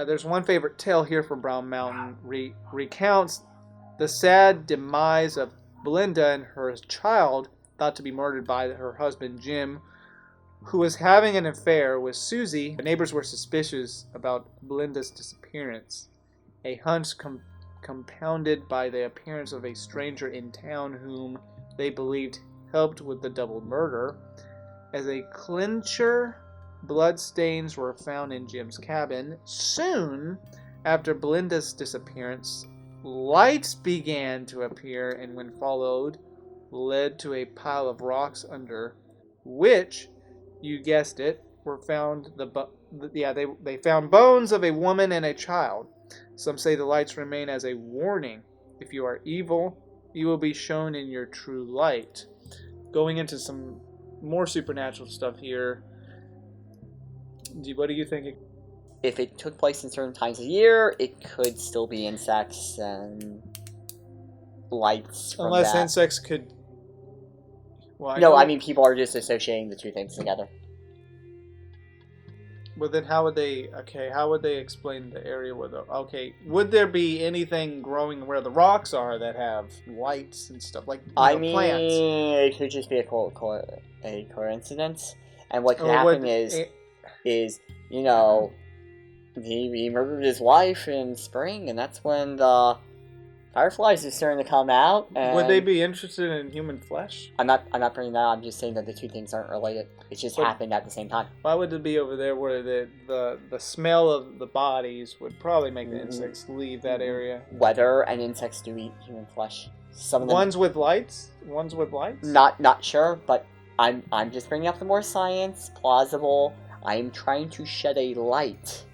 there's one favorite tale here from Brown Mountain. Recounts the sad demise of Belinda and her child, thought to be murdered by her husband Jim, who was having an affair with Susie. The neighbors were suspicious about Belinda's disappearance. A hunch compounded by the appearance of a stranger in town whom they believed helped with the double murder. As a clincher, bloodstains were found in Jim's cabin. Soon after Belinda's disappearance, lights began to appear, and when followed, led to a pile of rocks under which, you guessed it, were found they found bones of a woman and a child. Some say the lights remain as a warning. If you are evil, you will be shown in your true light. Going into some more supernatural stuff here. What do you think? If it took place in certain times of year, it could still be insects and lights from Unless that. insects could... Well, No, I mean people are just associating the two things together. Well, then how would they explain the area where would there be anything growing where the rocks are that have lights and stuff, like plants? It could just be a coincidence. And what could happen is, he murdered his wife in spring, and that's when the fireflies are starting to come out. And would they be interested in human flesh? I'm not bringing that up. I'm just saying that the two things aren't related. It just happened at the same time. Why would it be over there where the smell of the bodies would probably make the insects leave that area? Weather and insects do eat human flesh. Some of them, ones with lights? Not sure, but I'm just bringing up the more science, plausible. I'm trying to shed a light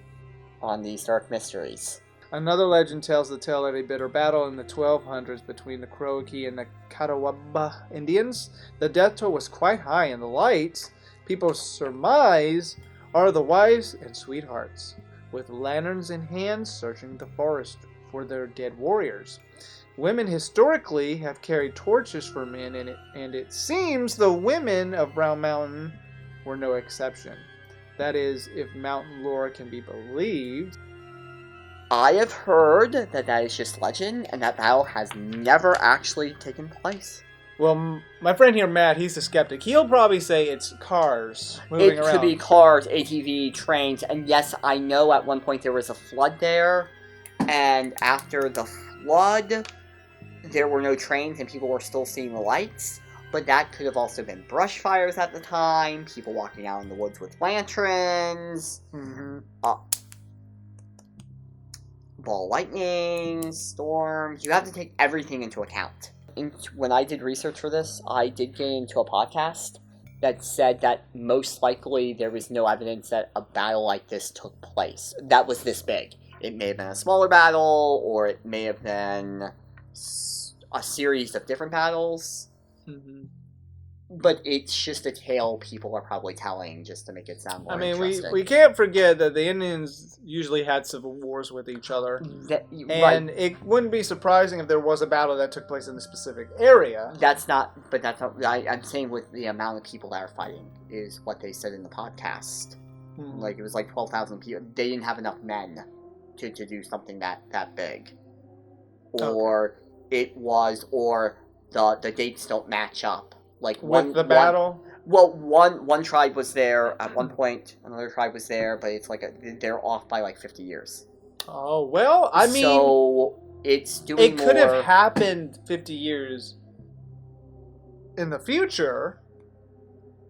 on these dark mysteries. Another legend tells the tale of a bitter battle in the 1200s between the Cherokee and the Catawba Indians. The death toll was quite high, and the lights, people surmise, are the wives and sweethearts, with lanterns in hand searching the forest for their dead warriors. Women historically have carried torches for men, and it seems the women of Brown Mountain were no exception. That is, if mountain lore can be believed. I have heard that is just legend, and that battle has never actually taken place. Well, my friend here, Matt, he's a skeptic. He'll probably say it's cars moving around. It could be cars, ATV, trains, and yes, I know at one point there was a flood there, and after the flood, there were no trains and people were still seeing the lights, but that could have also been brush fires at the time, people walking out in the woods with lanterns, ball lightning, storms. You have to take everything into account. When I did research for this, I did get into a podcast that said that most likely there was no evidence that a battle like this took place. That was this big. It may have been a smaller battle, or it may have been a series of different battles. But it's just a tale people are probably telling just to make it sound more interesting. we can't forget that the Indians usually had civil wars with each other. It wouldn't be surprising if there was a battle that took place in a specific area. I'm saying with the amount of people that are fighting is what they said in the podcast. Like, it was like 12,000 people. They didn't have enough men to do something that big. Or the dates don't match up. Like one battle? One tribe was there at one point, another tribe was there, but it's like they're off by like 50 years. Oh, well, I mean... So, it's doing it could have happened 50 years in the future.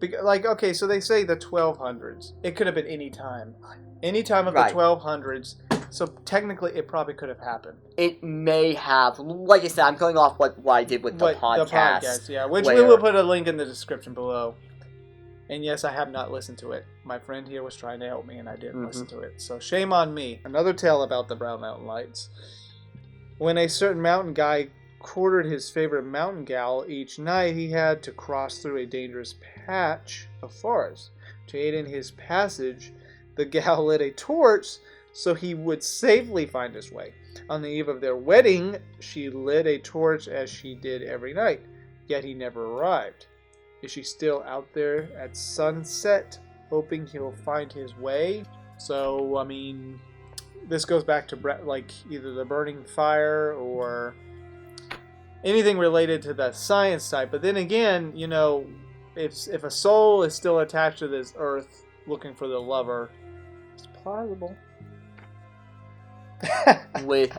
So they say the 1200s. It could have been any time. Any time of the 1200s. So technically, it probably could have happened. It may have. Like I said, I'm going off what I did with the podcast. The podcast, yeah. Which we will put a link in the description below. And yes, I have not listened to it. My friend here was trying to help me, and I didn't listen to it. So shame on me. Another tale about the Brown Mountain Lights. When a certain mountain guy courted his favorite mountain gal each night, he had to cross through a dangerous patch of forest. To aid in his passage, the gal lit a torch so he would safely find his way. On the eve of their wedding, she lit a torch as she did every night, yet he never arrived. Is she still out there at sunset, hoping he'll find his way? So, I mean, this goes back to like either the burning fire or anything related to the science side. But then again, you know, if a soul is still attached to this earth looking for the lover, it's plausible. with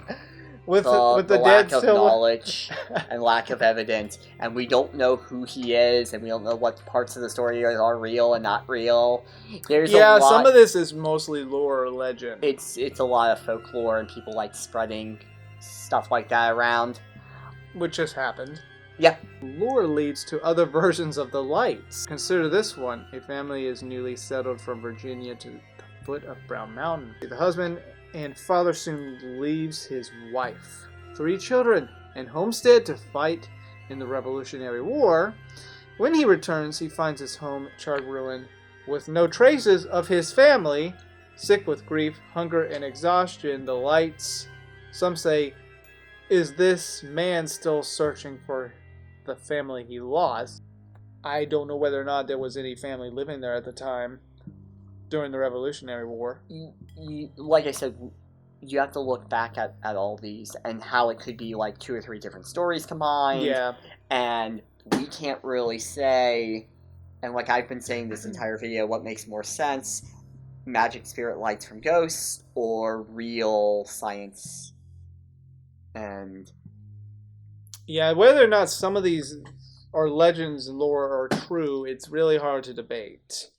the lack dead of still knowledge and lack of evidence, and we don't know who he is, and we don't know what parts of the story are real and not real. There's a lot, some of this is mostly lore or legend. It's a lot of folklore, and people like spreading stuff like that around. Which just happened. Yeah. Lore leads to other versions of the lights. Consider this one. A family is newly settled from Virginia to the foot of Brown Mountain. The husband and father soon leaves his wife, 3 children, and homestead to fight in the Revolutionary War. When he returns, he finds his home charred ruin with no traces of his family. Sick with grief, hunger, and exhaustion, the lights, some say, is this man still searching for the family he lost? I don't know whether or not there was any family living there at the time during the Revolutionary War. Like I said, you have to look back at all these and how it could be like 2 or 3 different stories combined. Yeah. And we can't really say, and like I've been saying this entire video, what makes more sense, magic spirit lights from ghosts or real science. And yeah, whether or not some of these are legends, lore, or true, it's really hard to debate.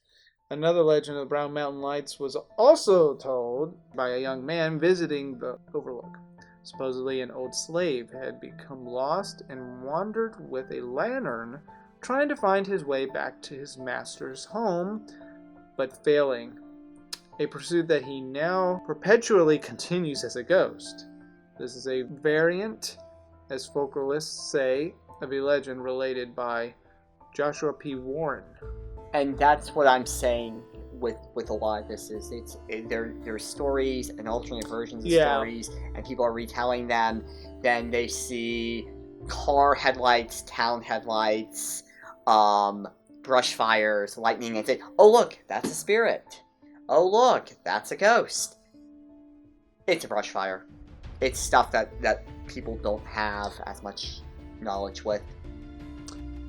Another legend of the Brown Mountain Lights was also told by a young man visiting the overlook. Supposedly an old slave had become lost and wandered with a lantern, trying to find his way back to his master's home, but failing. A pursuit that he now perpetually continues as a ghost. This is a variant, as folklorists say, of a legend related by Joshua P. Warren. And that's what I'm saying with a lot of this is there's stories and alternate versions of stories, and people are retelling them. Then they see car headlights, town headlights, brush fires, lightning, and say, "Oh look, that's a spirit. Oh look, that's a ghost." It's a brush fire. It's stuff that people don't have as much knowledge with.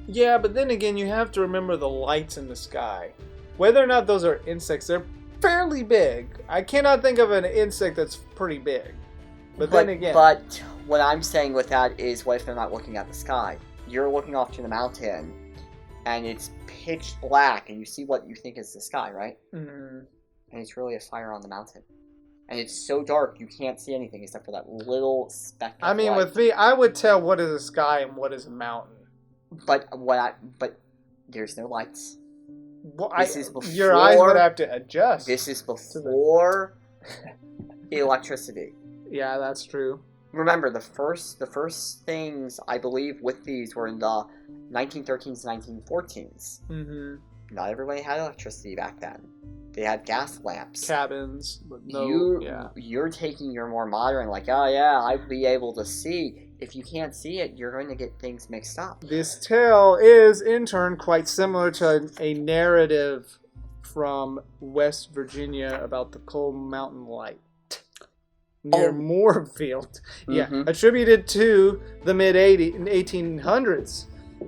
Yeah, but then again, you have to remember the lights in the sky. Whether or not those are insects, they're fairly big. I cannot think of an insect that's pretty big. But then again... But what I'm saying with that is, what if they're not looking at the sky? You're looking off to the mountain, and it's pitch black, and you see what you think is the sky, right? Mm-hmm. And it's really a fire on the mountain. And it's so dark, you can't see anything except for that little speck of light. with me, I would tell what is a sky and what is a mountain. But there's no lights. Well, this is before, your eyes would have to adjust. This is before electricity. Yeah, that's true. Remember, the first things I believe with these were in the 1913s, 1914s. Mm-hmm. Not everybody had electricity back then. They had gas lamps. Cabins. With no, You're taking your more modern, like, oh yeah, I'd be able to see. If you can't see it, you're going to get things mixed up. This tale is, in turn, quite similar to a narrative from West Virginia about the Coal Mountain Light near Moorefield. Mm-hmm. Yeah, attributed to the mid-1800s.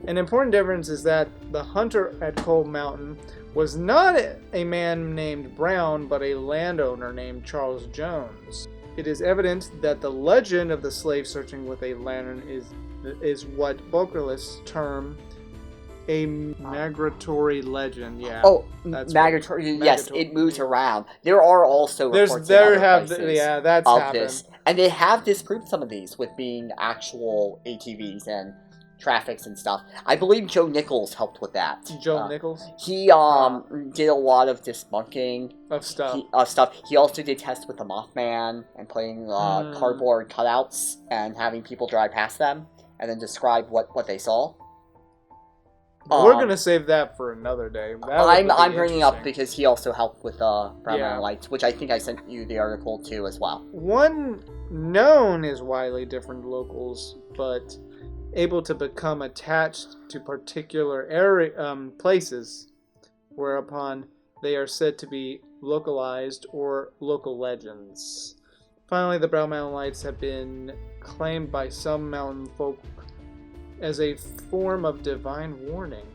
An important difference is that the hunter at Coal Mountain was not a man named Brown, but a landowner named Charles Jones. It is evident that the legend of the slave searching with a lantern is what folklorists term a migratory legend. Yeah. Oh, migratory. Yes, it moves around. There are also reports that's happened. This, and they have disproved some of these with being actual ATVs and traffics and stuff. I believe Joe Nichols helped with that. Joe Nichols? He did a lot of debunking of stuff. He also did tests with the Mothman and playing cardboard cutouts and having people drive past them and then describe what they saw. We're gonna save that for another day. I'm bringing up because he also helped with Brown Mountain Lights, which I think I sent you the article too as well. One known is widely different locals, but able to become attached to particular places, whereupon they are said to be localized or local legends. Finally, the Brown Mountain Lights have been claimed by some mountain folk as a form of divine warning.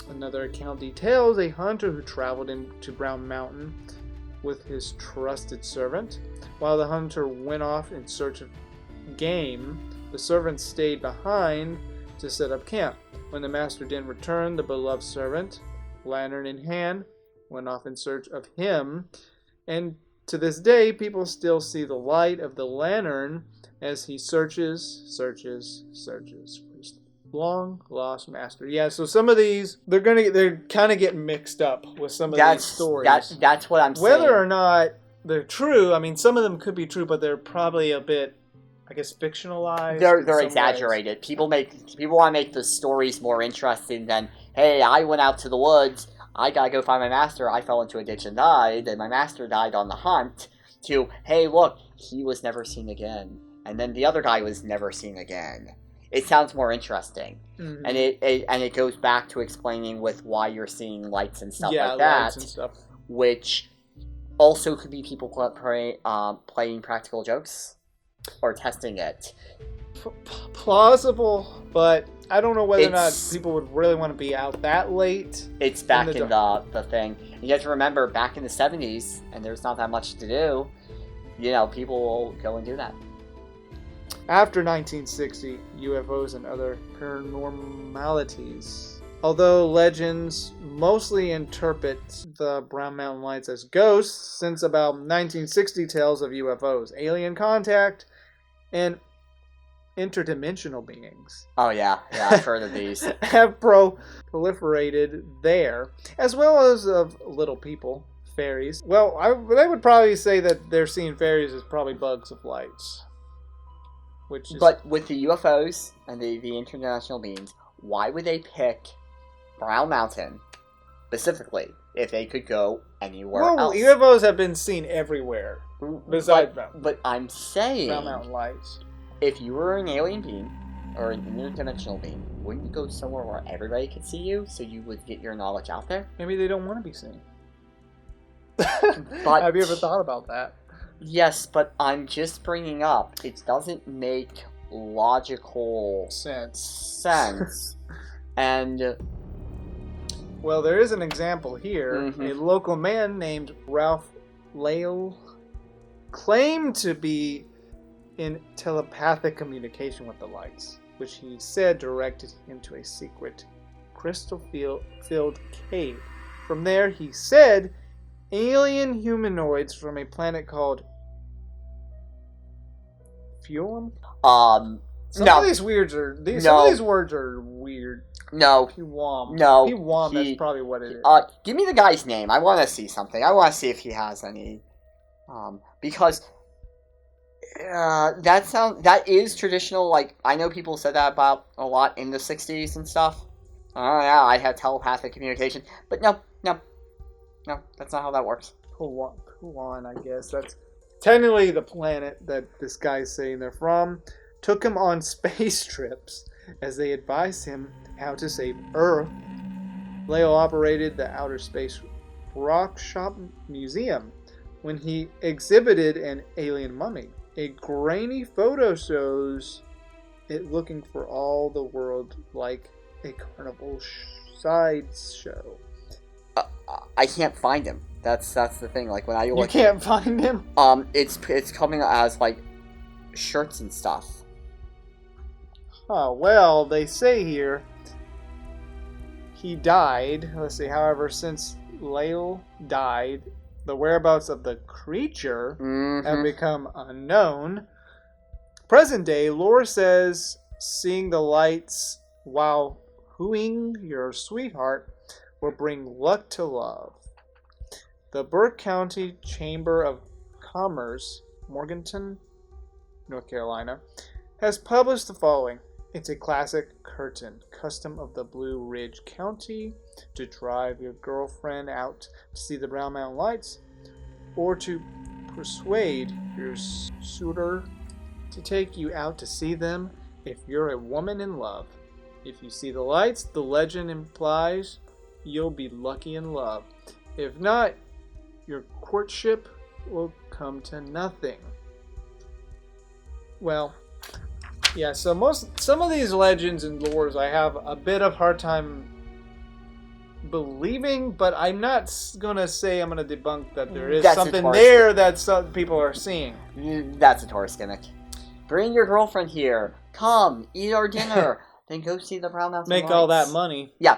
Another account details a hunter who traveled into Brown Mountain with his trusted servant. While the hunter went off in search of game, the servant stayed behind to set up camp. When the master didn't return, the beloved servant, lantern in hand, went off in search of him, and to this day, people still see the light of the lantern as he searches for his long lost master. Yeah, so some of these they're kind of getting mixed up with some of these stories. That's what I'm saying. Whether or not they're true, I mean, some of them could be true, but they're probably a bit, I guess, fictionalized. They're exaggerated. Ways. People want to make the stories more interesting than, hey, I went out to the woods. I gotta go find my master. I fell into a ditch and died, and my master died on the hunt. To, hey, look, he was never seen again, and then the other guy was never seen again. It sounds more interesting, and it goes back to explaining with why you're seeing lights and stuff like that, lights and stuff. Which also could be people playing practical jokes or testing it. Plausible, but I don't know whether or not people would really want to be out that late. It's back in the thing. You have to remember, back in the 70s, and there's not that much to do, people will go and do that. After 1960, UFOs and other paranormalities. Although legends mostly interpret the Brown Mountain Lights as ghosts, since about 1960 tales of UFOs, alien contact, and interdimensional beings. Oh yeah, I've heard of these. Have proliferated there, as well as of little people, fairies. Well, they would probably say that they're seeing fairies as probably bugs of lights. But with the UFOs and the international beings, why would they pick Brown Mountain specifically if they could go anywhere else? UFOs have been seen everywhere besides But I'm saying, Brown Mountain Lights. If you were an alien being or an interdimensional being, wouldn't you go somewhere where everybody could see you so you would get your knowledge out there? Maybe they don't want to be seen. But have you ever thought about that? Yes, but I'm just bringing up, it doesn't make logical sense. And well, there is an example here. Mm-hmm. A local man named Ralph Lale claimed to be in telepathic communication with the lights, which he said directed him to a secret crystal-filled cave. From there, he said, alien humanoids from a planet called Fuelum? Some of these words are weird. No. Fuelum. No. Fuelum, that's probably what it is. Give me the guy's name. I want to see something. I want to see if he has any. Because that is traditional. Like, I know people said that about a lot in the 60s and stuff. Oh yeah, I had telepathic communication. But no, that's not how that works. Kuan, I guess. That's technically the planet that this guy's saying they're from. Took him on space trips as they advised him how to save Earth. Leo operated the Outer Space Rock Shop Museum when he exhibited an alien mummy. A grainy photo shows it looking for all the world like a carnival sideshow. I can't find him. That's the thing. Like, when I look, you can't find him. It's coming as like shirts and stuff. Oh well, they say here he died. Let's see. However, since Lale died, the whereabouts of the creature have become unknown. Present day, lore says seeing the lights while hooing your sweetheart will bring luck to love. The Burke County Chamber of Commerce, Morganton, North Carolina, has published the following. It's a classic curtain, custom of the Blue Ridge County, to drive your girlfriend out to see the Brown Mountain Lights, or to persuade your suitor to take you out to see them if you're a woman in love. If you see the lights, the legend implies you'll be lucky in love. If not, your courtship will come to nothing. Well, yeah. So some of these legends and lores, I have a bit of hard time believing, but I'm not gonna say I'm gonna debunk that there is That's something a Taurus there that some people are seeing. That's a Taurus gimmick. Bring your girlfriend here. Come, eat our dinner. Then go see the Brown Mountain Make Lights. all that money. Yeah.